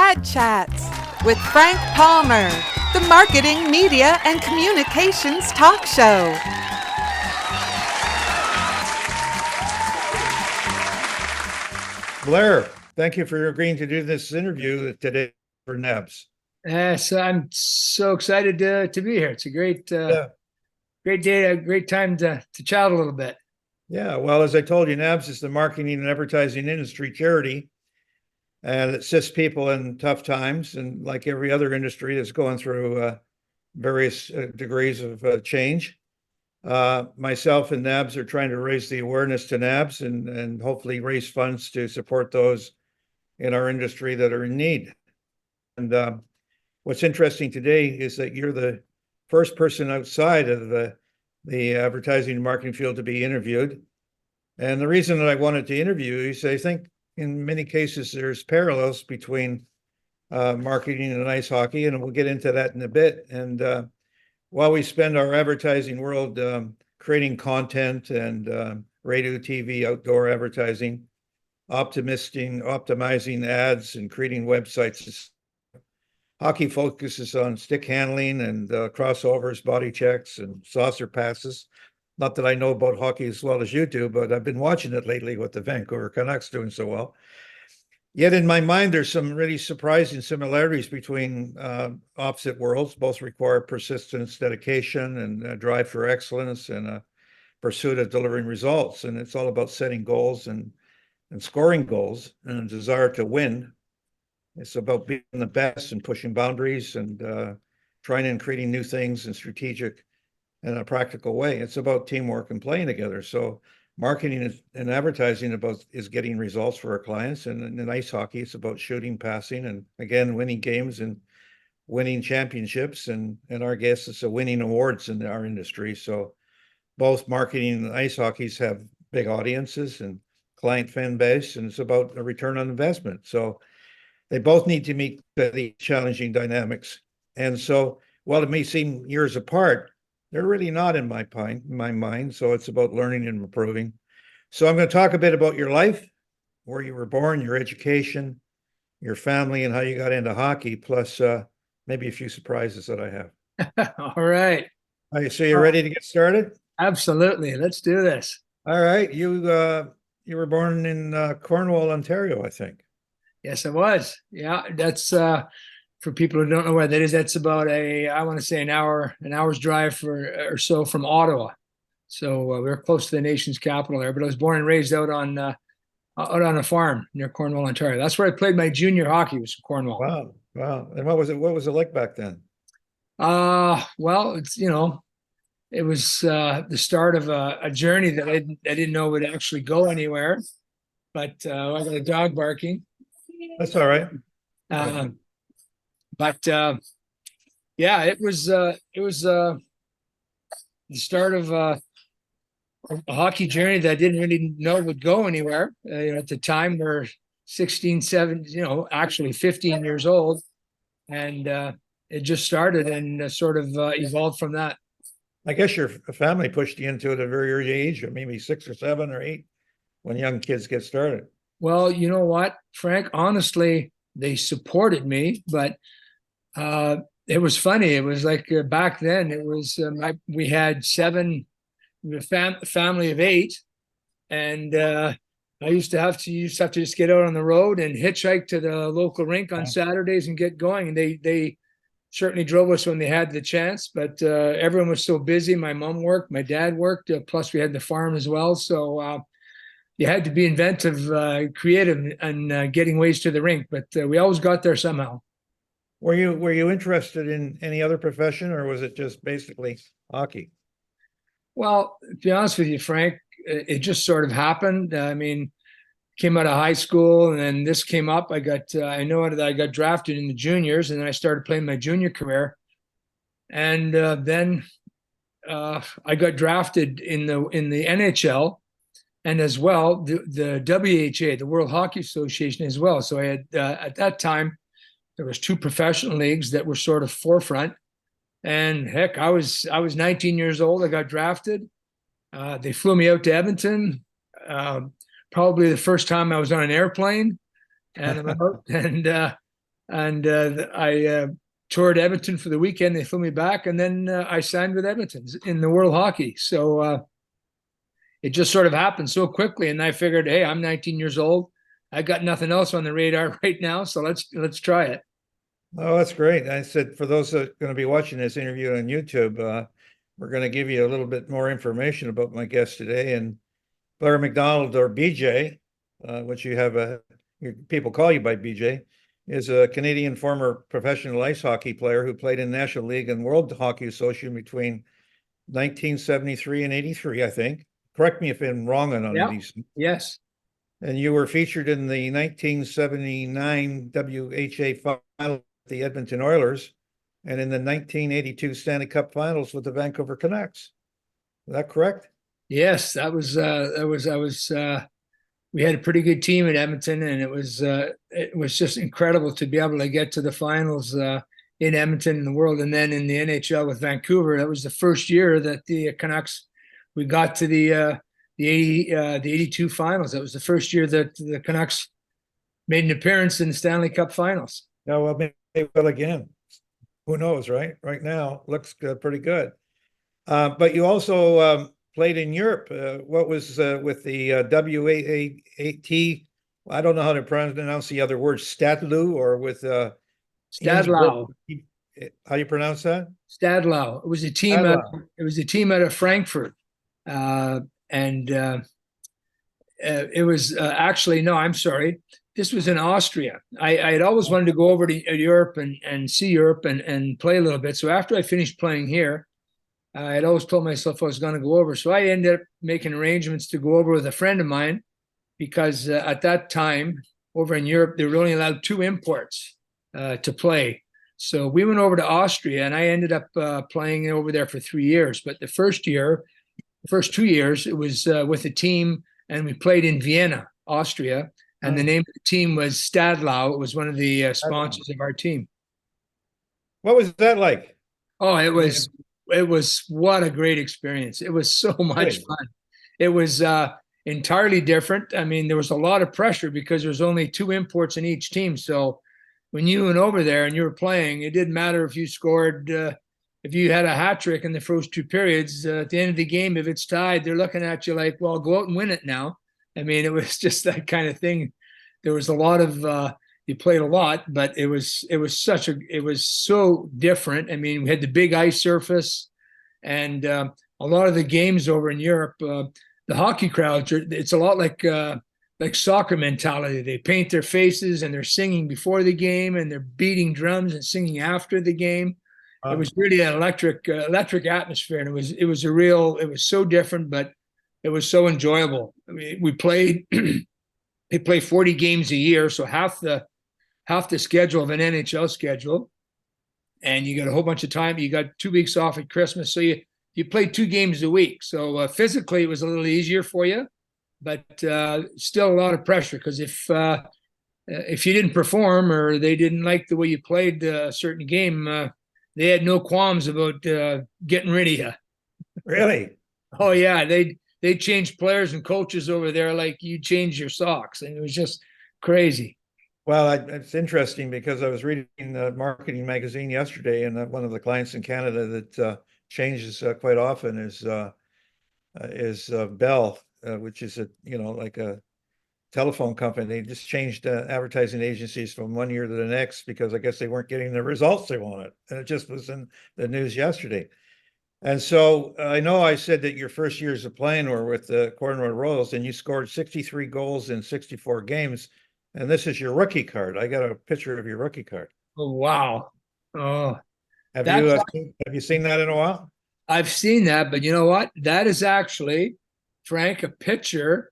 Ad Chats with Frank Palmer, the marketing, media, and communications talk show. Blair, thank you for agreeing to do this interview today for NABS. So I'm so excited to be here. It's a great day, a great time to chat a little bit. Yeah, well, as I told you, NABS is the marketing and advertising industry charity, and it assists people in tough times. And like every other industry, is going through various degrees of change. Myself and NABS are trying to raise the awareness to NABS and hopefully raise funds to support those in our industry that are in need. And what's interesting today is that you're the first person outside of the advertising and marketing field to be interviewed. And the reason that I wanted to interview you is I think in many cases there's parallels between marketing and ice hockey, and we'll get into that in a bit. And while we spend our advertising world creating content and radio, TV, outdoor advertising, optimizing ads and creating websites, hockey focuses on stick handling and crossovers, body checks, and saucer passes. Not that I know about hockey as well as you do, but I've been watching it lately with the Vancouver Canucks doing so well. Yet in my mind, there's some really surprising similarities between opposite worlds. Both require persistence, dedication, and a drive for excellence and a pursuit of delivering results. And it's all about setting goals and scoring goals and a desire to win. It's about being the best and pushing boundaries and trying and creating new things in strategic and a practical way. It's about teamwork and playing together. So marketing and advertising is getting results for our clients, and in ice hockey, it's about shooting, passing, and again, winning games and winning championships. And our guess is winning awards in our industry. So both marketing and ice hockeys have big audiences and client fan base, and it's about a return on investment. So they both need to meet the challenging dynamics. And so while it may seem years apart, they're really not in my mind. So it's about learning and improving. So I'm going to talk a bit about your life, where you were born, your education, your family, and how you got into hockey, plus maybe a few surprises that I have. All right. So you're ready to get started? Absolutely. Let's do this. All right. You were born in Cornwall, Ontario, I think. Yes, I was. Yeah, that's for people who don't know where that is. That's about I want to say an hour's drive or so from Ottawa. So we're close to the nation's capital there. But I was born and raised out on a farm near Cornwall, Ontario. That's where I played my junior hockey. Was in Cornwall. Wow. And what was it like back then? Well, it was the start of a journey that I didn't know would actually go anywhere. But I got a dog barking. That's all right. Yeah, it was the start of a hockey journey that I didn't really know would go anywhere. At the time, we're 16, 17, actually 15 years old, and it just started and sort of evolved from that. I guess your family pushed you into it at a very early age, maybe 6 or 7 or 8, when young kids get started. Well, you know what, Frank? Honestly, they supported me, but it was funny. It was like back then. It was we had 7, family of 8, and I used to have to just get out on the road and hitchhike to the local rink on Saturdays and get going. And they certainly drove us when they had the chance, but everyone was so busy. My mom worked, my dad worked, plus we had the farm as well. So you had to be inventive, creative, and getting ways to the rink. But we always got there somehow. Were you interested in any other profession, or was it just basically hockey? Well, to be honest with you, Frank, it just sort of happened. Came out of high school, and then this came up. I got drafted in the juniors, and then I started playing my junior career. And then I got drafted in the NHL. And as well, the WHA, the World Hockey Association, as well. So I had at that time there was 2 professional leagues that were sort of forefront. And heck, I was 19 years old. I got drafted. They flew me out to Edmonton. Probably the first time I was on an airplane, and and I toured Edmonton for the weekend. They flew me back, and then I signed with Edmonton in the World Hockey. So it just sort of happened so quickly, and I figured, hey, I'm 19 years old. I got nothing else on the radar right now, so let's try it. Oh, that's great. I said, for those that are going to be watching this interview on YouTube, we're going to give you a little bit more information about my guest today. And Blair Macdonald, or BJ, which people call you by BJ, is a Canadian former professional ice hockey player who played in National League and World Hockey Association between 1973 and 83, I think. Correct me if I'm wrong on any of these. Yes. And you were featured in the 1979 WHA final with the Edmonton Oilers and in the 1982 Stanley Cup Finals with the Vancouver Canucks. Is that correct? Yes, I was we had a pretty good team at Edmonton, and it was just incredible to be able to get to the finals in Edmonton in the World, and then in the NHL with Vancouver. That was the first year that the Canucks, we got to the 82 finals. That was the first year that the Canucks made an appearance in the Stanley Cup Finals. Yeah, well, maybe will again. Who knows, right? Right now, looks pretty good. But you also played in Europe. What was with the WAAT? I don't know how to pronounce the other word, Stadlu, or with Stadlau. How do you pronounce that? Stadlau. It was a team. It was a team out of Frankfurt, and it was actually, no, I'm sorry. This was in Austria. I had always wanted to go over to Europe and see Europe and play a little bit. So after I finished playing here, I had always told myself I was going to go over. So I ended up making arrangements to go over with a friend of mine, because at that time over in Europe, they were only allowed 2 imports to play. So we went over to Austria, and I ended up playing over there for 3 years. But the first 2 years, it was with a team, and we played in Vienna, Austria. And the name of the team was Stadlau. It was one of the sponsors of our team. What was that like? Oh, it was what a great experience. It was so much fun. It was entirely different. I mean, there was a lot of pressure because there was only 2 imports in each team. So when you went over there and you were playing, it didn't matter if you scored, if you had a hat trick in the first 2 periods, at the end of the game, if it's tied, they're looking at you like, well, go out and win it now. I mean, it was just that kind of thing. There was a lot of, you played a lot, but it was so different. I mean, we had the big ice surface, and a lot of the games over in Europe, the hockey crowds, it's a lot like soccer mentality. They paint their faces and they're singing before the game, and they're beating drums and singing after the game. It was really an electric atmosphere, and it was so different, but it was so enjoyable. I mean, we played, they play 40 games a year, so half the schedule of an NHL schedule, and you got a whole bunch of time. You got 2 weeks off at Christmas, so you played 2 games a week. So physically, it was a little easier for you, but still a lot of pressure, because if you didn't perform or they didn't like the way you played a certain game, they had no qualms about getting rid of you. Really? Oh yeah, they changed players and coaches over there like you changed your socks, and it was just crazy. Well, it's interesting because I was reading the marketing magazine yesterday, and one of the clients in Canada that changes quite often is Bell, which is like a telephone company. They just changed advertising agencies from one year to the next because I guess they weren't getting the results they wanted, and it just was in the news yesterday. And so I know I said that your first years of playing were with the Cornwall Royals, and you scored 63 goals in 64 games. And this is your rookie card. I got a picture of your rookie card. Oh, wow. Oh, Have you seen that in a while? I've seen that, but you know what? That is actually, Frank, a picture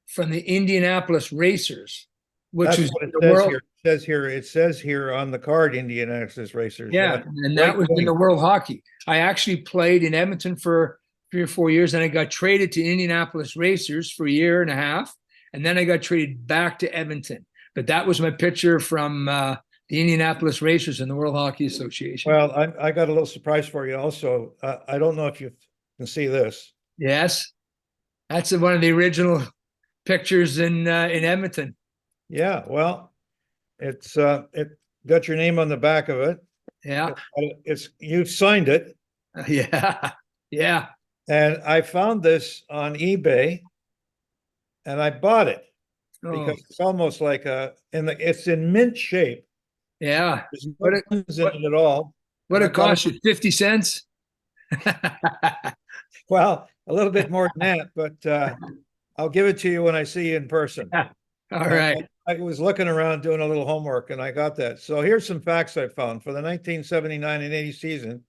from the Indianapolis Racers, which was the world. It says here on the card, Indianapolis Racers. Yeah, and that was in the World Hockey. I actually played in Edmonton for 3 or 4 years, and I got traded to Indianapolis Racers for a year and a half, and then I got traded back to Edmonton. But that was my picture from the Indianapolis Racers in the World Hockey Association. Well, I got a little surprise for you also. I don't know if you can see this. Yes, that's one of the original pictures in Edmonton. Yeah, well, it's got your name on the back of it. Yeah. You've signed it. Yeah. Yeah. And I found this on eBay and I bought it Oh, because it's almost like it's in mint shape. yeah. There's What no it, buttons in what, it at all. what And it cost you? 50 cents? Well, a little bit more than that, but I'll give it to you when I see you in person. All I, right. I was looking around doing a little homework and I got that. So here's some facts I found for the 1979 and 80 season.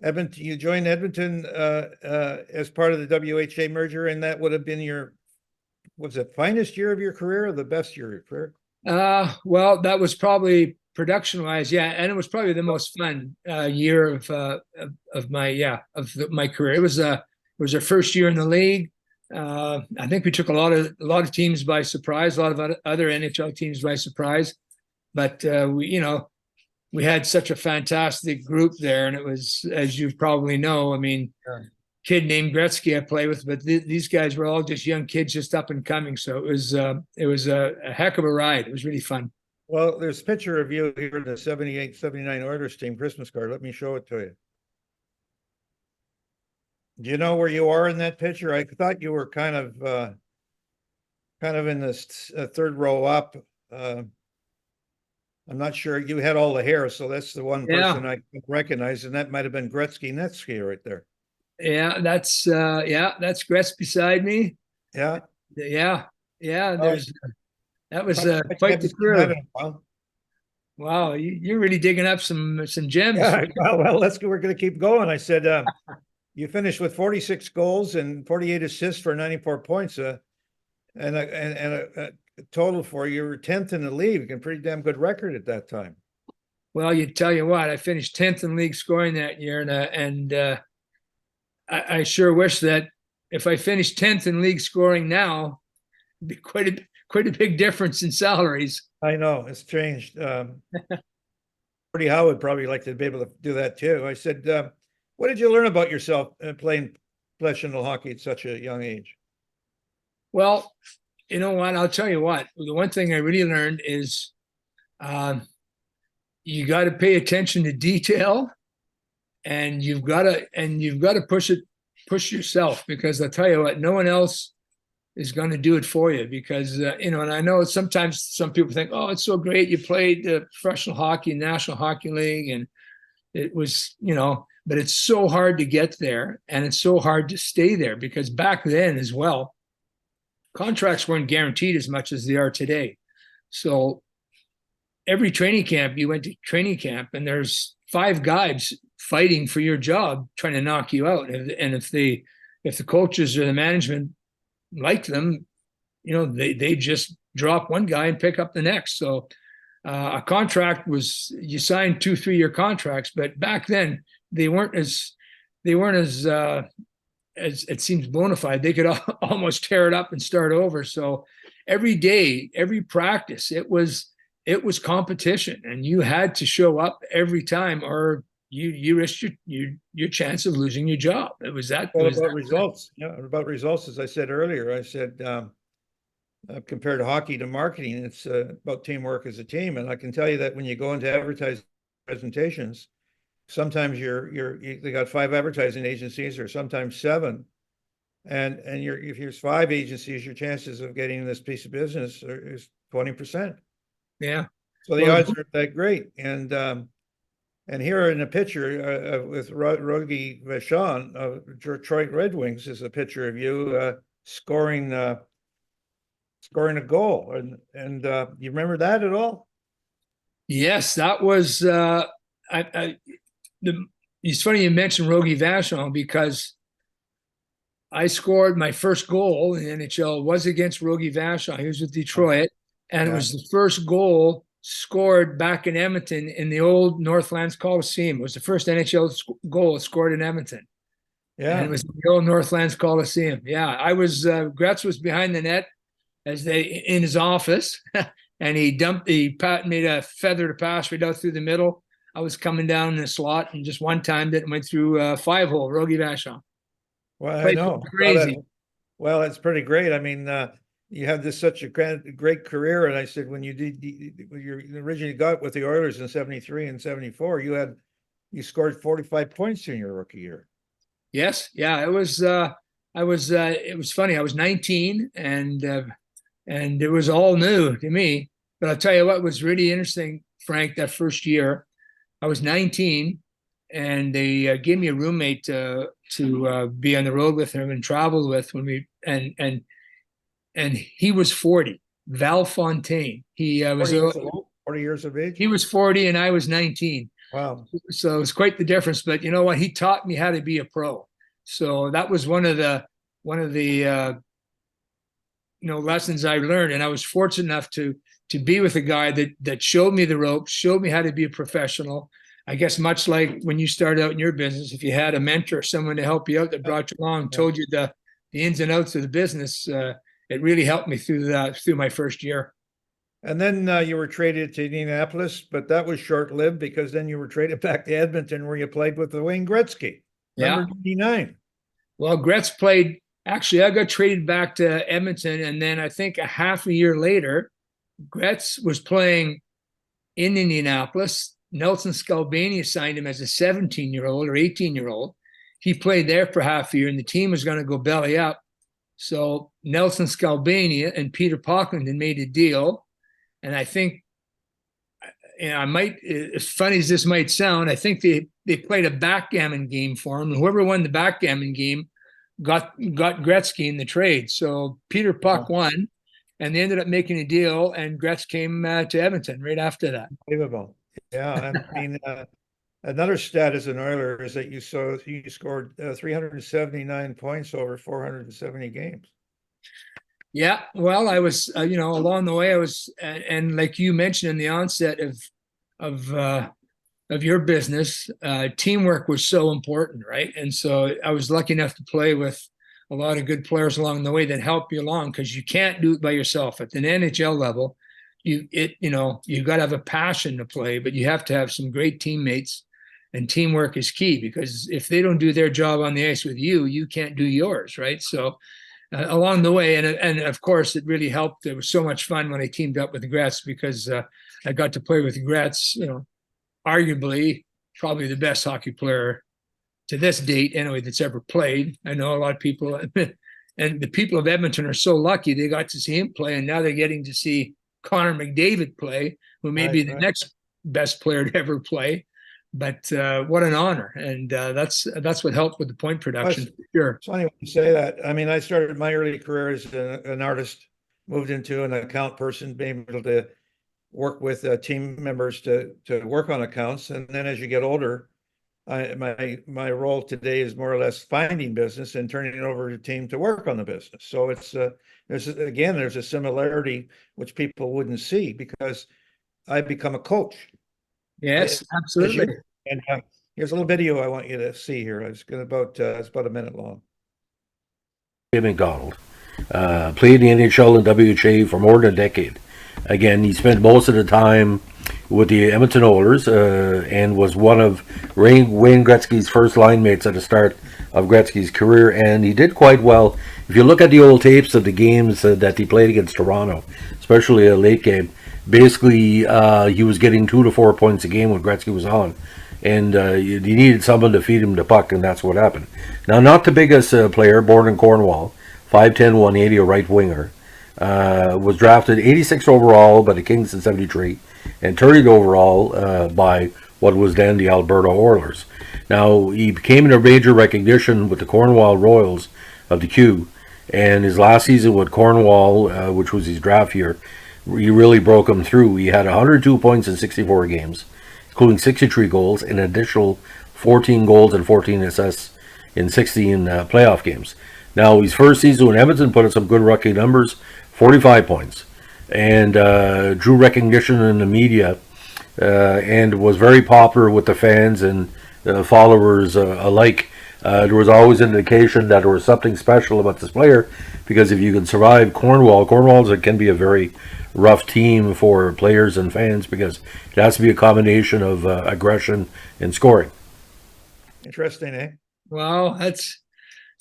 Edmonton, you joined Edmonton as part of the WHA merger, and that would have been was it finest year of your career or the best year of your career? Well, that was probably production wise, yeah, and it was probably the most fun year of my career. It was our first year in the league. I think we took a lot of teams by surprise, a lot of other NHL teams by surprise, but we had such a fantastic group there, and it was, as you probably know, I mean, kid named Gretzky I play with, but these guys were all just young kids, just up and coming. So it was a heck of a ride. It was really fun. Well, there's a picture of you here in the 78-79 Oilers team Christmas card. Let me show it to you. Do you know where you are in that picture? I thought you were kind of in this third row up. I'm not sure. You had all the hair, so that's the one person I recognize, and that might have been Gretzky right there. Yeah, that's Gretz beside me. Yeah. Yeah. That was quite the crew. Wow, you're really digging up some gems. Yeah, well, we're going to keep going. I said, you finished with 46 goals and 48 assists for 94 points, and a total for you were 10th in the league, and pretty damn good record at that time. Well, you tell you what, I finished 10th in league scoring that year, and I sure wish that if I finished 10th in league scoring now, it'd be quite a big difference in salaries. I know it's changed. Pretty Howe would probably like to be able to do that too. I said, what did you learn about yourself playing professional hockey at such a young age? Well, you know what? I'll tell you what. The one thing I really learned is you got to pay attention to detail, and you've got to push yourself, because I'll tell you what, no one else is going to do it for you, because and I know sometimes some people think, oh, it's so great you played professional hockey, National Hockey League, and it was, but it's so hard to get there, and it's so hard to stay there, because back then as well, contracts weren't guaranteed as much as they are today. So every training camp, you went to training camp, and there's 5 guys fighting for your job, trying to knock you out. And if the coaches or the management liked them, they just drop one guy and pick up the next. So a contract was, you signed 2-3-year contracts, but back then they weren't as it seems bona fide. They could almost tear it up and start over. So every day, every practice, it was competition, and you had to show up every time, or you risked your chance of losing your job. It was that. Well, about results. Yeah, about results. As I said earlier, I said compared hockey to marketing, it's about teamwork as a team. And I can tell you that when you go into advertising presentations, sometimes they got 5 advertising agencies, or sometimes 7, and if there's 5 agencies, your chances of getting this piece of business is 20%. Yeah. So the odds aren't that great. And here in a picture with Rogie Vachon of Detroit Red Wings is a picture of you scoring a goal. And you remember that at all? Yes, that was. It's funny you mentioned Rogie Vachon, because I scored my first goal in the NHL was against Rogie Vachon. He was with Detroit, and it was the first goal scored back in Edmonton in the old Northlands Coliseum. It was the first NHL goal scored in Edmonton. Yeah, and it was the old Northlands Coliseum. Yeah, I was Gretz was behind the net in his office, and he made a feather to pass right out through the middle. I was coming down in the slot and just one time that went through 5-hole, Rogie Vachon. Well, I know. Crazy. Well, it's pretty great. I mean, you had this such a great career. And I said, when you originally got with the Oilers in 73 and 74, you scored 45 points in your rookie year. Yes. Yeah. It was funny. I was 19 and it was all new to me. But I'll tell you what was really interesting, Frank, that first year. I was 19 and they gave me a roommate to be on the road with him and travel with when we and he was 40, Val Fontaine. He was 40 years of age. He was 40 and I was 19. Wow. So it was quite the difference. But you know what? He taught me how to be a pro. So that was one of the lessons I learned. And I was fortunate enough to be with a guy that showed me the ropes, showed me how to be a professional. I guess much like when you started out in your business, if you had a mentor, someone to help you out that brought you along, told you the ins and outs of the business, it really helped me through my first year. And then you were traded to Indianapolis, but that was short-lived because then you were traded back to Edmonton where you played with the Wayne Gretzky. Number 99. Well, Gretz played. Actually, I got traded back to Edmonton, and then I think a half a year later, Gretz was playing in Indianapolis. Nelson Scalbani signed him as a 17-year-old or 18-year-old. He played there for half a year, and the team was going to go belly up. So Nelson Scalbani and Peter Pocklington made a deal, and I think, as funny as this might sound, I think they played a backgammon game for him, and whoever won the backgammon game got Gretzky in the trade. So Peter Puck won, and they ended up making a deal, and Gretz came to Edmonton right after that. Unbelievable. Yeah, I mean, another stat as an Oiler is that you scored 379 points over 470 games. Yeah, well, I was, along the way, I was, and like you mentioned in the onset of your business, teamwork was so important, right? And so I was lucky enough to play with a lot of good players along the way that help you along, because you can't do it by yourself. At the NHL level, you've got to have a passion to play, but you have to have some great teammates, and teamwork is key, because if they don't do their job on the ice with you, you can't do yours, right? So along the way, and of course, it really helped. It was so much fun when I teamed up with Gretz, because I got to play with Gretz, arguably probably the best hockey player to this date anyway that's ever played. I know a lot of people, and the people of Edmonton are so lucky they got to see him play, and now they're getting to see Connor McDavid play, who may be the next best player to ever play. But what an honor, and that's what helped with the point production. For sure. It's funny when you say that. I mean, I started my early career as an artist, moved into an account person, being able to work with team members to work on accounts, and then as you get older, my role today is more or less finding business and turning it over to the team to work on the business. So it's there's a similarity which people wouldn't see, because I become a coach. Yes, absolutely. And here's a little video I want you to see here. It's about a minute long. Macdonald played in the NHL and WHA for more than a decade. Again, he spent most of the time with the Edmonton Oilers and was one of Wayne Gretzky's first line mates at the start of Gretzky's career, and he did quite well. If you look at the old tapes of the games that he played against Toronto, especially a late game, basically he was getting 2 to 4 points a game when Gretzky was on, and you needed someone to feed him the puck, and that's what happened. Now, not the biggest player, born in Cornwall, 5'10", 180, a right winger. Was drafted 86 overall by the Kings in 73 and 30th overall by what was then the Alberta Oilers. Now, he became a major recognition with the Cornwall Royals of the Q, and his last season with Cornwall, which was his draft year, he really broke him through. He had 102 points in 64 games, including 63 goals, and an additional 14 goals and 14 assists in 16 playoff games. Now, his first season in Edmonton put up some good rookie numbers, 45 points, and drew recognition in the media, and was very popular with the fans and followers alike. There was always an indication that there was something special about this player, because if you can survive Cornwall can be a very rough team for players and fans, because it has to be a combination of aggression and scoring. Interesting, eh? Well, that's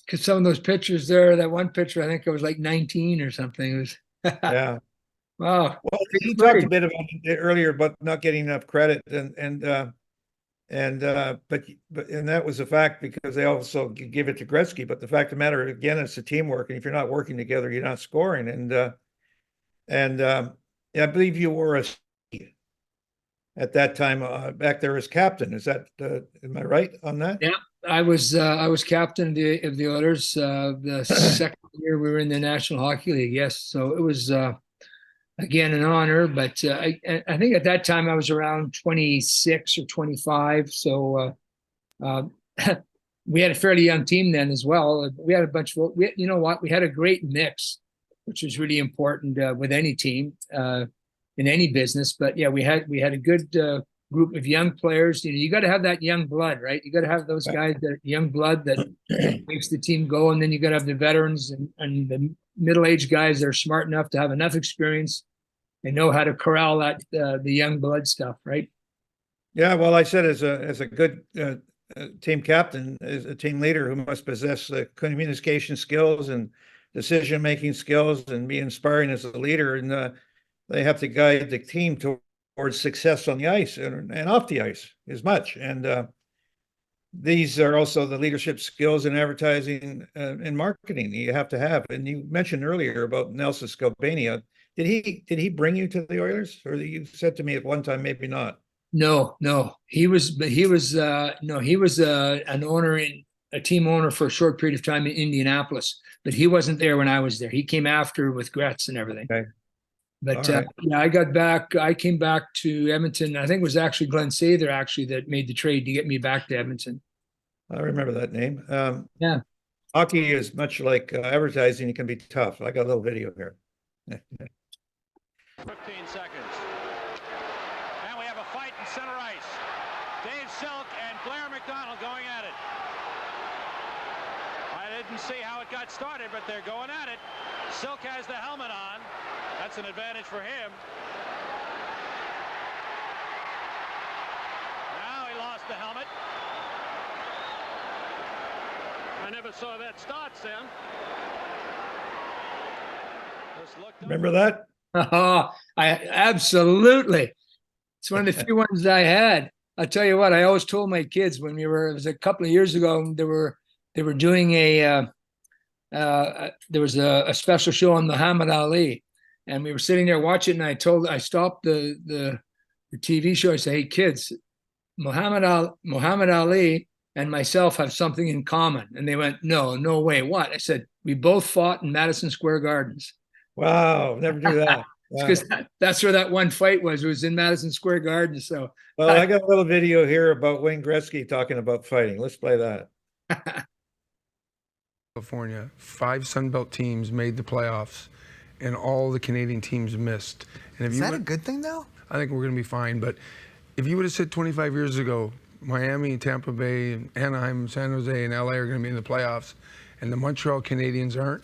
because some of those pictures there, that one picture, I think I was like 19 or something. It was Yeah. Wow. Well, he Great. talked a bit about it earlier about not getting enough credit, and that was a fact because they also give it to Gretzky. But the fact of the matter, again, it's a teamwork, and if you're not working together, you're not scoring. Yeah, I believe you were at that time back there as captain. Is that am I right on that? Yeah, I was captain of the Oilers the second year we were in the National Hockey League. Yes, so it was again an honor. But I think at that time I was around 26 or 25. So we had a fairly young team then as well. We had a bunch of you know what, we had a great mix, which was really important with any team in any business. But yeah, we had a good group of young players. You know, you got to have that young blood, right? You got to have those guys, that young blood that makes the team go, and then you got to have the veterans and the middle-aged guys that are smart enough to have enough experience and know how to corral that the young blood stuff, right? Yeah, well, I said as a good team captain, as a team leader who must possess the communication skills and decision-making skills and be inspiring as a leader, and they have to guide the team towards success on the ice and off the ice as much. And these are also the leadership skills in advertising and marketing you have to have. And you mentioned earlier about Nelson Skalbania. Did he bring you to the Oilers, or you said to me at one time maybe not? No, he was an owner, in a team owner for a short period of time in Indianapolis, but he wasn't there when I was there. He came after with Gretz and everything. Okay. But Right. yeah, I came back to Edmonton. I think it was actually Glenn Sather that made the trade to get me back to Edmonton. I remember that name. Yeah. Hockey is much like advertising. It can be tough. I got a little video here. 15 seconds. And we have a fight in center ice. Dave Silk and Blair Macdonald going at it. I didn't see how it got started, but they're going at it. Silk has the helmet on. That's an advantage for him. Now he lost the helmet. I never saw that start, Sam. Remember that? Oh, I absolutely. It's one of the few ones I had. I'll tell you what, I always told my kids when it was a couple of years ago, they were doing there was a special show on Muhammad Ali, and we were sitting there watching, and I stopped the TV show. I said, "Hey kids, Muhammad Ali and myself have something in common." And they went, no way. What? I said, "We both fought in Madison Square Gardens." Wow, never do that. Because that's where that one fight was. It was in Madison Square Garden. So, well, I got a little video here about Wayne Gretzky talking about fighting. Let's play that. California, 5 Sunbelt teams made the playoffs, and all the Canadian teams missed. And if Is that a good thing, though? I think we're going to be fine. But if you would have said 25 years ago, Miami, Tampa Bay, Anaheim, San Jose, and LA are going to be in the playoffs, and the Montreal Canadiens aren't,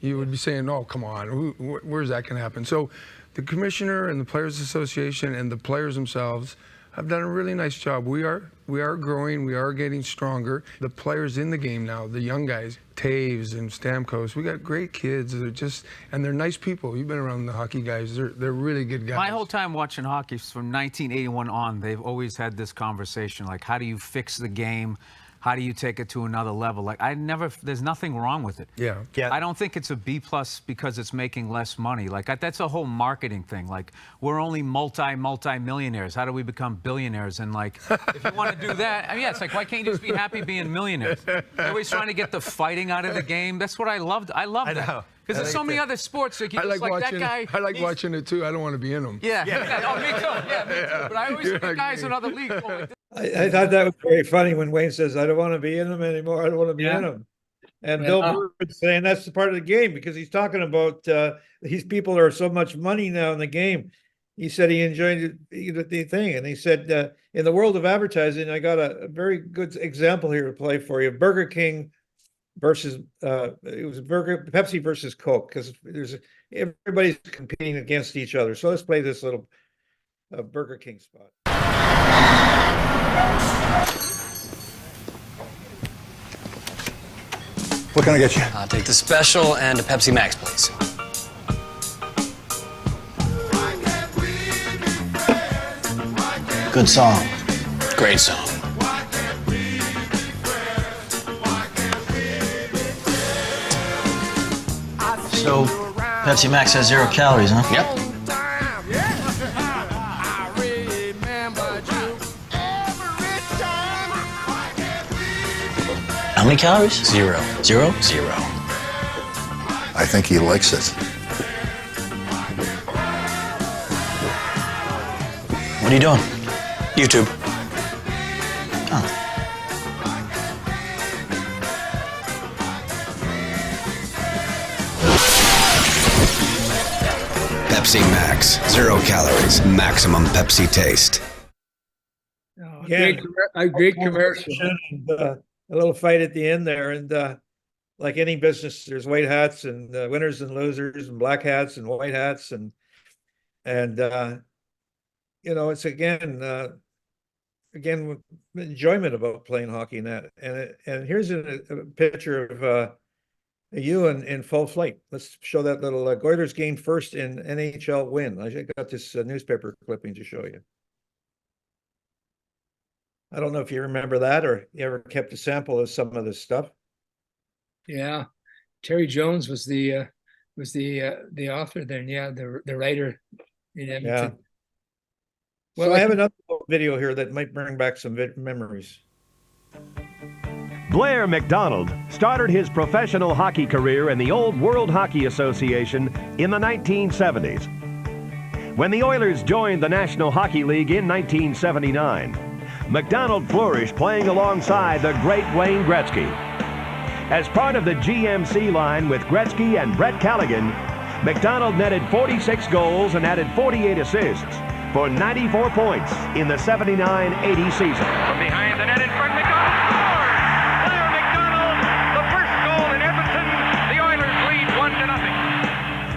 you would be saying, "Oh, come on, where's that going to happen?" So the commissioner and the Players Association and the players themselves have done a really nice job. We are growing. We are getting stronger. The players in the game now, the young guys, Taves and Stamkos, we got great kids. And they're nice people. You've been around the hockey guys. They're really good guys. My whole time watching hockey from 1981 on, they've always had this conversation, like, how do you fix the game? How do you take it to another level? Like, there's nothing wrong with it. Yeah. I don't think it's a B+ because it's making less money. Like, that's a whole marketing thing. Like, we're only multi-millionaires. How do we become billionaires? And like, if you want to do that, I mean, yeah, it's like, why can't you just be happy being millionaires? They're always trying to get the fighting out of the game. That's what I loved. I love that. Because there's so many other sports that you just like watching, that guy. I like watching it too. I don't want to be in them. Yeah. Oh, me too. Yeah, me too. But I always see the guys in other leagues going like this. I thought that was very funny when Wayne says, "I don't want to be in them anymore. I don't want to be in them." And Bill Burr's saying that's the part of the game, because he's talking about these people are so much money now in the game. He said he enjoyed the thing, and he said in the world of advertising, I got a very good example here to play for you. Burger King versus it was Pepsi versus Coke, because everybody's competing against each other. So let's play this little Burger King spot. What can I get you? I'll take the special and a Pepsi Max, please. Good song. Great song. So, Pepsi Max has 0 calories, huh? Yep. How many calories? 0. 0? 0. I think he likes it. What are you doing? YouTube. Oh. Pepsi Max. 0 calories. Maximum Pepsi taste. Oh, Yeah. great commercial. And, a little fight at the end there. And like any business, there's white hats and winners and losers and black hats and white hats. And you know, it's again with enjoyment about playing hockey and that. And here's a picture of you in full flight. Let's show that little Goyder's gained first in NHL win. I got this newspaper clipping to show you. I don't know if you remember that or you ever kept a sample of some of this stuff. Yeah, Terry Jones was the author then. Yeah, the writer in Edmonton. Yeah. Well, So I have another video here that might bring back some memories. Blair Macdonald started his professional hockey career in the old World Hockey Association in the 1970s. When the Oilers joined the National Hockey League in 1979, Macdonald flourished playing alongside the great Wayne Gretzky. As part of the GMC line with Gretzky and Brett Callaghan, Macdonald netted 46 goals and added 48 assists for 94 points in the 79-80 season. From behind the net in front, Macdonald scores! Blair Macdonald, the first goal in Edmonton. The Oilers lead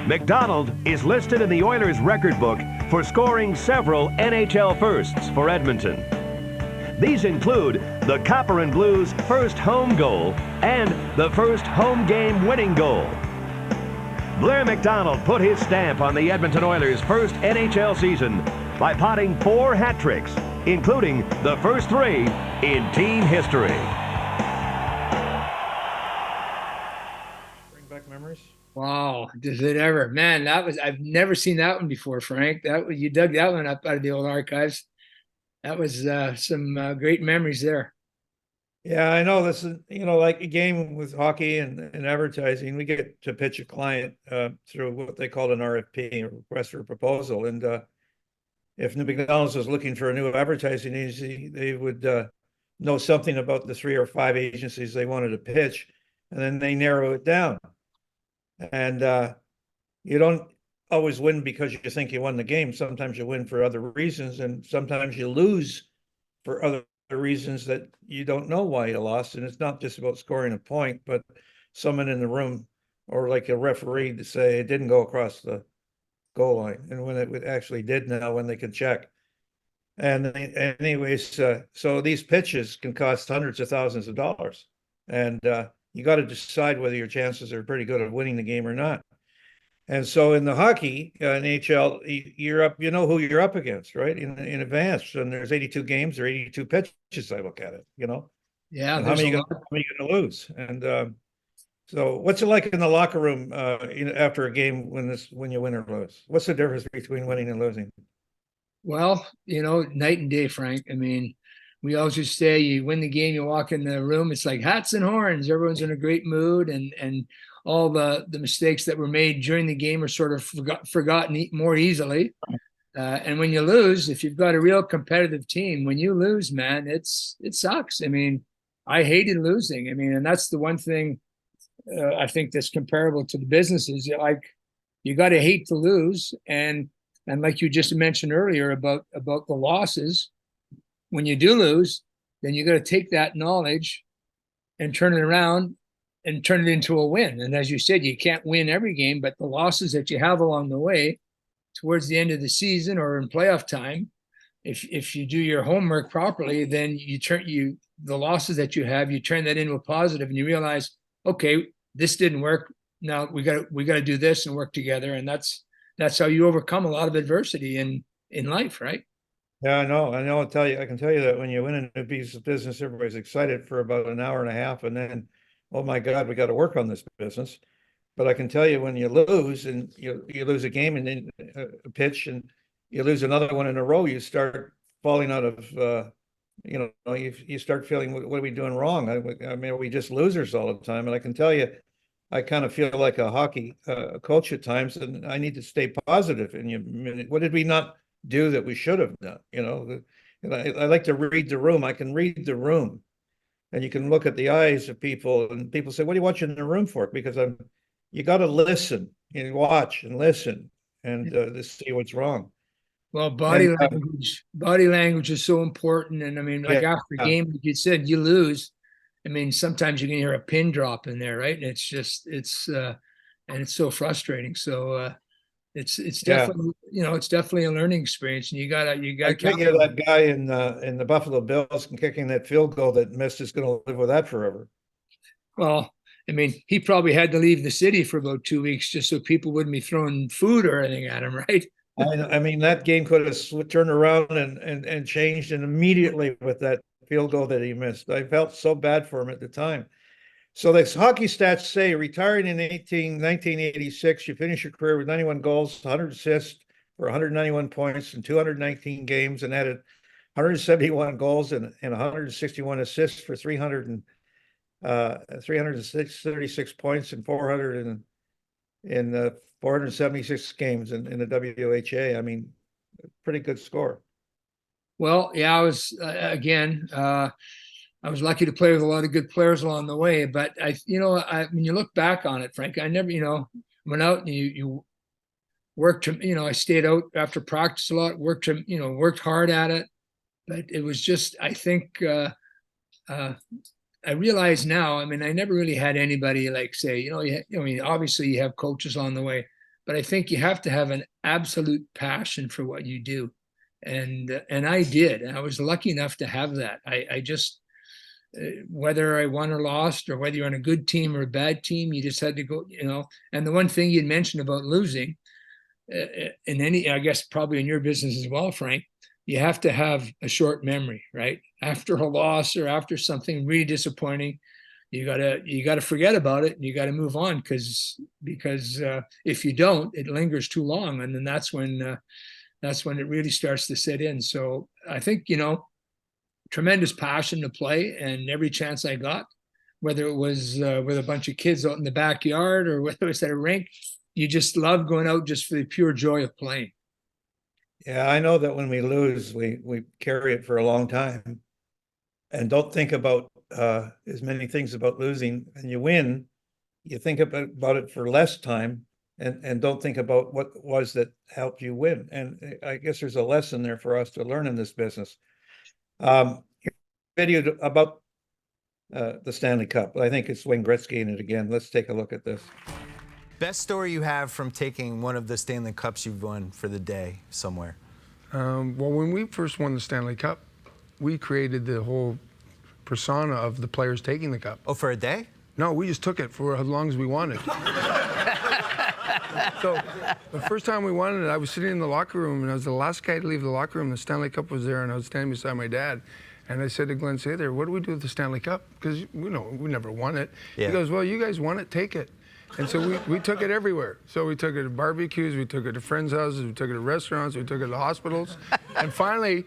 1-0. Macdonald is listed in the Oilers record book for scoring several NHL firsts for Edmonton. These include the Copper and Blues' first home goal and the first home game winning goal. Blair Macdonald put his stamp on the Edmonton Oilers' first NHL season by potting 4 hat tricks, including the first 3 in team history. Bring back memories. Wow, does it ever? Man, I've never seen that one before, Frank. You dug that one up out of the old archives. That was some great memories there. Yeah, I know this is, you know, like a game with hockey and advertising, we get to pitch a client through what they call an RFP, a request for proposal. And if McDonald's was looking for a new advertising agency, they would know something about the 3 or 5 agencies they wanted to pitch, and then they narrow it down. And you don't always win because you think you won the game. Sometimes you win for other reasons, and sometimes you lose for other reasons that you don't know why you lost. And it's not just about scoring a point, but someone in the room or like a referee to say it didn't go across the goal line, and when it actually did, now when they can check. And anyways, so these pitches can cost hundreds of thousands of dollars, and you got to decide whether your chances are pretty good at winning the game or not. And so in the hockey, NHL, you're up, you know who you're up against, right? In advance. And there's 82 games or 82 pitches, I look at it, you know? Yeah. And how many are you going to lose? And so what's it like in the locker room after a game when you win or lose? What's the difference between winning and losing? Well, night and day, Frank. I mean, we always just say you win the game, you walk in the room, it's like hats and horns. Everyone's in a great mood, and all the mistakes that were made during the game are sort of forgotten more easily. And when you lose, if you've got a real competitive team, when you lose, man, it sucks. I mean, I hated losing. I mean, and that's the one thing I think that's comparable to the businesses. Like, you got to hate to lose. And like you just mentioned earlier about the losses, when you do lose, then you got to take that knowledge and turn it around and turn it into a win. And as you said, you can't win every game, but the losses that you have along the way towards the end of the season or in playoff time, if you do your homework properly, then the losses that you have, you turn that into a positive, and you realize, okay, this didn't work. Now we got to do this and work together. And that's how you overcome a lot of adversity in life, right? Yeah, I know. I can tell you that when you win a new piece of business, everybody's excited for about an hour and a half, and then, oh my God, we got to work on this business. But I can tell you when you lose and you lose a game and then a pitch and you lose another one in a row, you start falling out of, you start feeling, what are we doing wrong? I mean, are we just losers all the time? And I can tell you, I kind of feel like a hockey coach at times, and I need to stay positive. And what did we not do that we should have done? And I like to read the room. I can read the room, and you can look at the eyes of people, and people say, "What are you watching the room for?" Because you got to listen and watch and listen and to see what's wrong. Well, body language is so important. And I mean, like after a game, like you said, you lose. I mean, sometimes you can hear a pin drop in there, right? And and it's so frustrating. So it's definitely, it's definitely a learning experience, and you gotta. I think that guy in the Buffalo Bills kicking that field goal that missed is going to live with that forever. Well, I mean, he probably had to leave the city for about 2 weeks just so people wouldn't be throwing food or anything at him, right? I mean, that game could have turned around and changed, and immediately with that field goal that he missed. I felt so bad for him at the time. So the hockey stats say, retiring in 1986, you finish your career with 91 goals, 100 assists for 191 points in 219 games, and added 171 goals and 161 assists for 336 points and 476 games in the WHA. I mean, pretty good score. Well, yeah, I was I was lucky to play with a lot of good players along the way. But when you look back on it, Frank, I never, went out and you worked. I stayed out after practice a lot, worked hard at it. But it was just, I think, I realize now, I mean, I never really had anybody like say, obviously you have coaches on the way, but I think you have to have an absolute passion for what you do. And I did. And I was lucky enough to have that. I just, whether I won or lost, or whether you're on a good team or a bad team, you just had to go, and the one thing you'd mentioned about losing, I guess probably in your business as well, Frank, you have to have a short memory, right? After a loss or after something really disappointing, you gotta forget about it and you gotta move on, because if you don't, it lingers too long, and then that's when it really starts to set in. So I think tremendous passion to play, and every chance I got, whether it was with a bunch of kids out in the backyard or whether it was at a rink, you just love going out just for the pure joy of playing. Yeah, I know that when we lose, we carry it for a long time and don't think about as many things about losing. And you win, you think about it for less time and don't think about what it was that helped you win. And I guess there's a lesson there for us to learn in this business. Video about the Stanley Cup. I think it's Wayne Gretzky in it again. Let's take a look at this. Best story you have from taking one of the Stanley Cups you've won for the day somewhere? Well, when we first won the Stanley Cup, we created the whole persona of the players taking the cup. Oh, for a day? No, we just took it for as long as we wanted. So the first time we won it, I was sitting in the locker room, and I was the last guy to leave the locker room. The Stanley Cup was there, and I was standing beside my dad. And I said to Glenn, "Say there, what do we do with the Stanley Cup? Because we never won it." Yeah. He goes, "Well, you guys won it, take it." And so we took it everywhere. So we took it to barbecues, we took it to friends' houses, we took it to restaurants, we took it to hospitals. And finally,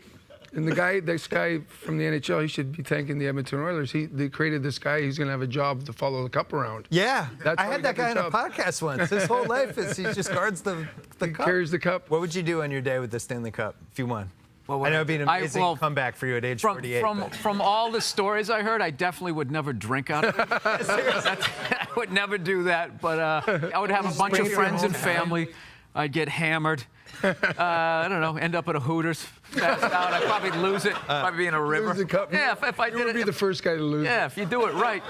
this guy from the NHL, he should be thanking the Edmonton Oilers. They created this guy, he's going to have a job to follow the cup around. Yeah, I had that guy on a podcast once. His whole life is he just guards the cup. Carries the cup. What would you do on your day with the Stanley Cup if you won? Well, I know it'd be an amazing comeback for you at age 48. From all the stories I heard, I definitely would never drink out of it. I would never do that, but I would have a bunch of friends and family. I'd get hammered. I don't know, end up at a Hooters. Passed out. I'd probably lose it. Probably be in a river. Lose the cup. Yeah, if I did it. You would be the first guy to lose it. Yeah, if you do it right.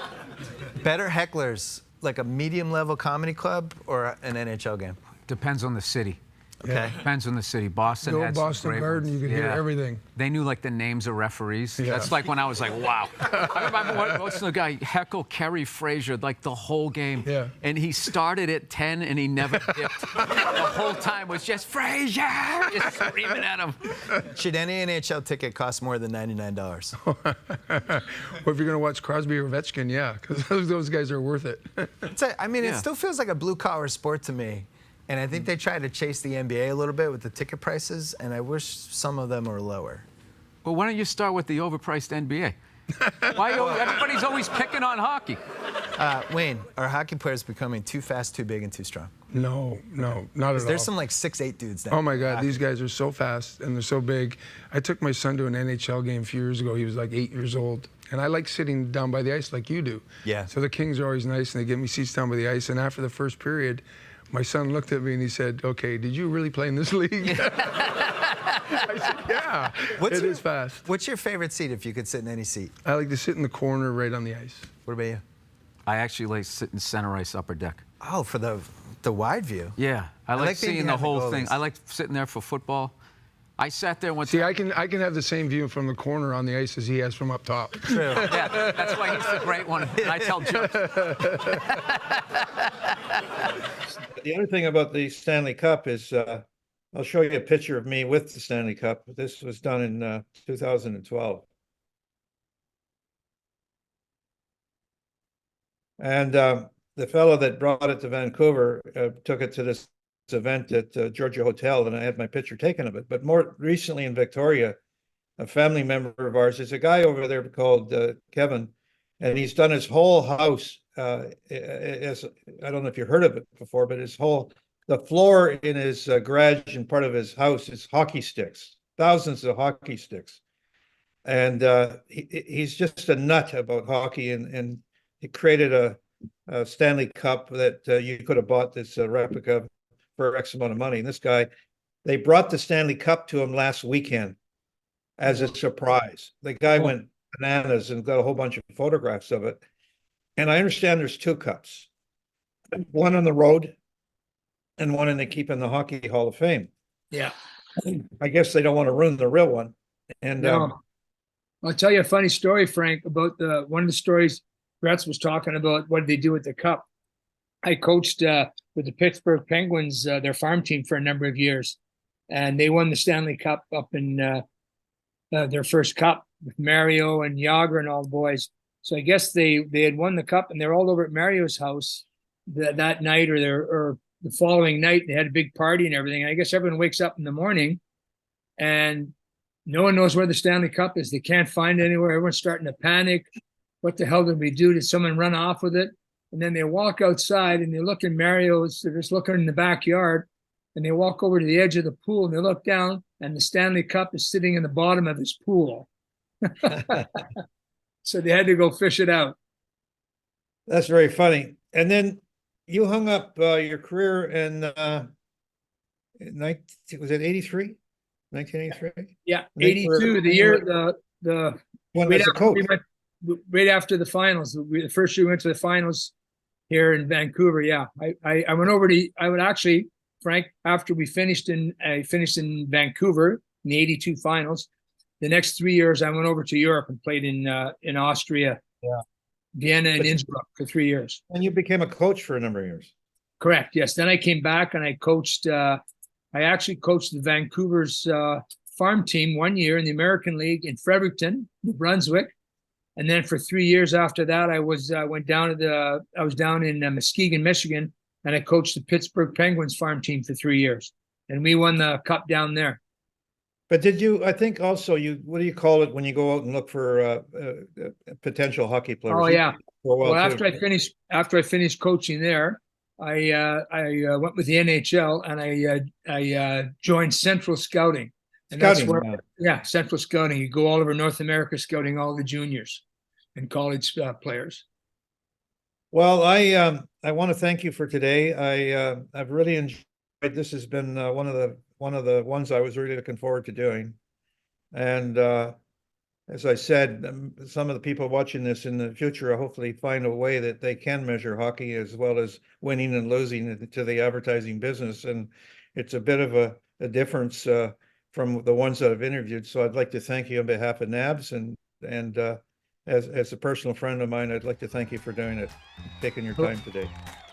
Better hecklers, like a medium-level comedy club or an NHL game? Depends on the city. Okay. Depends on the city. Boston Go had some Boston great Garden, ones. you could hear everything. They knew like the names of referees. Yeah. That's like when I was like, wow. I remember what's the guy, Heckle Kerry Frazier, like the whole game. Yeah. And he started at 10 and he never dipped. The whole time was just Frazier, just screaming at him. Should any NHL ticket cost more than $99? Or if you're going to watch Crosby or Ovechkin, yeah, because those guys are worth it. I mean, it still feels like a blue-collar sport to me. And I think they try to chase the NBA a little bit with the ticket prices, and I wish some of them were lower. Well, why don't you start with the overpriced NBA? Everybody's always picking on hockey. Wayne, are hockey players becoming too fast, too big, and too strong? No, not at all. There's some like 6'8" dudes now. Oh my God, these guys are so fast and they're so big. I took my son to an NHL game a few years ago. He was like 8 years old. And I like sitting down by the ice like you do. Yeah. So the Kings are always nice and they give me seats down by the ice. And after the first period, my son looked at me and he said, "Okay, did you really play in this league?" I said, "Yeah, it is fast." What's your favorite seat if you could sit in any seat? I like to sit in the corner right on the ice. What about you? I actually like sitting center ice upper deck. Oh, for the wide view. Yeah, I like being seeing the behind the whole thing. goalies. I like sitting there for football. I sat there once. See, I can have the same view from the corner on the ice as he has from up top. True. Yeah, that's why he's the great one. And I tell jokes. The other thing about the Stanley Cup is, I'll show you a picture of me with the Stanley Cup. This was done in 2012. And the fellow that brought it to Vancouver took it to this event at Georgia Hotel, and I had my picture taken of it. But more recently in Victoria, a family member of ours, there's a guy over there called Kevin, and he's done his whole house. As I don't know if you heard of it before, but the floor in his garage and part of his house is hockey sticks, thousands of hockey sticks. And he's just a nut about hockey, and he created a Stanley Cup that you could have bought this replica for X amount of money. And this guy, they brought the Stanley Cup to him last weekend as a surprise. The guy went bananas and got a whole bunch of photographs of it. And I understand there's two cups, one on the road and one in they keep in the Hockey Hall of Fame. Yeah. I guess they don't want to ruin the real one. And No. I'll tell you a funny story, Frank, about one of the stories Gretz was talking about. What did they do with the cup? I coached with the Pittsburgh Penguins, their farm team, for a number of years, and they won the Stanley Cup up in their first cup with Mario and Yager and all the boys. So I guess they had won the cup, and they're all over at Mario's house that night or the following night. They had a big party and everything. And I guess everyone wakes up in the morning, and no one knows where the Stanley Cup is. They can't find it anywhere. Everyone's starting to panic. What the hell did we do? Did someone run off with it? And then they walk outside and they look in Mario's, they're just looking in the backyard, and they walk over to the edge of the pool and they look down, and the Stanley Cup is sitting in the bottom of his pool. So they had to go fish it out. that's very funny. And then you hung up your career in was it 83? 1983? Yeah, 82, the year the When right was the after coach? right after the finals. The first year we went to the finals here in Vancouver. Yeah, I went over to. I would actually, Frank, after I finished in Vancouver in the 82 finals. The next 3 years, I went over to Europe and played in Austria, Vienna, and Innsbruck for 3 years. And you became a coach for a number of years. Correct. Yes. Then I came back and I coached. I actually coached the Vancouver's farm team 1 year in the American League in Fredericton, New Brunswick, and then for 3 years after that, I was down in Muskegon, Michigan, and I coached the Pittsburgh Penguins farm team for 3 years, and we won the cup down there. But did you, I think also what do you call it when you go out and look for potential hockey players? Oh yeah. Well, after I finished coaching there, I went with the NHL and I joined Central Scouting. And Scouting, that's where, Central Scouting. You go all over North America scouting all the juniors and college players. Well, I want to thank you for today. I've really enjoyed. This has been one of the ones I was really looking forward to doing. And as I said, some of the people watching this in the future will hopefully find a way that they can measure hockey as well as winning and losing to the advertising business. And it's a bit of a difference from the ones that I've interviewed. So I'd like to thank you on behalf of NABS, and as a personal friend of mine, I'd like to thank you for doing it, taking your time today.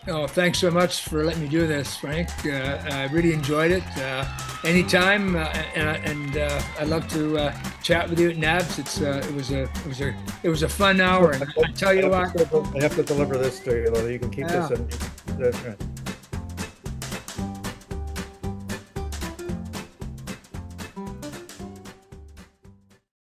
Oh, thanks so much for letting me do this, Frank. I really enjoyed it. Anytime, and I'd love to chat with you at NABS. It was a fun hour. And I tell you what, I have to deliver this to you, though. You can keep this.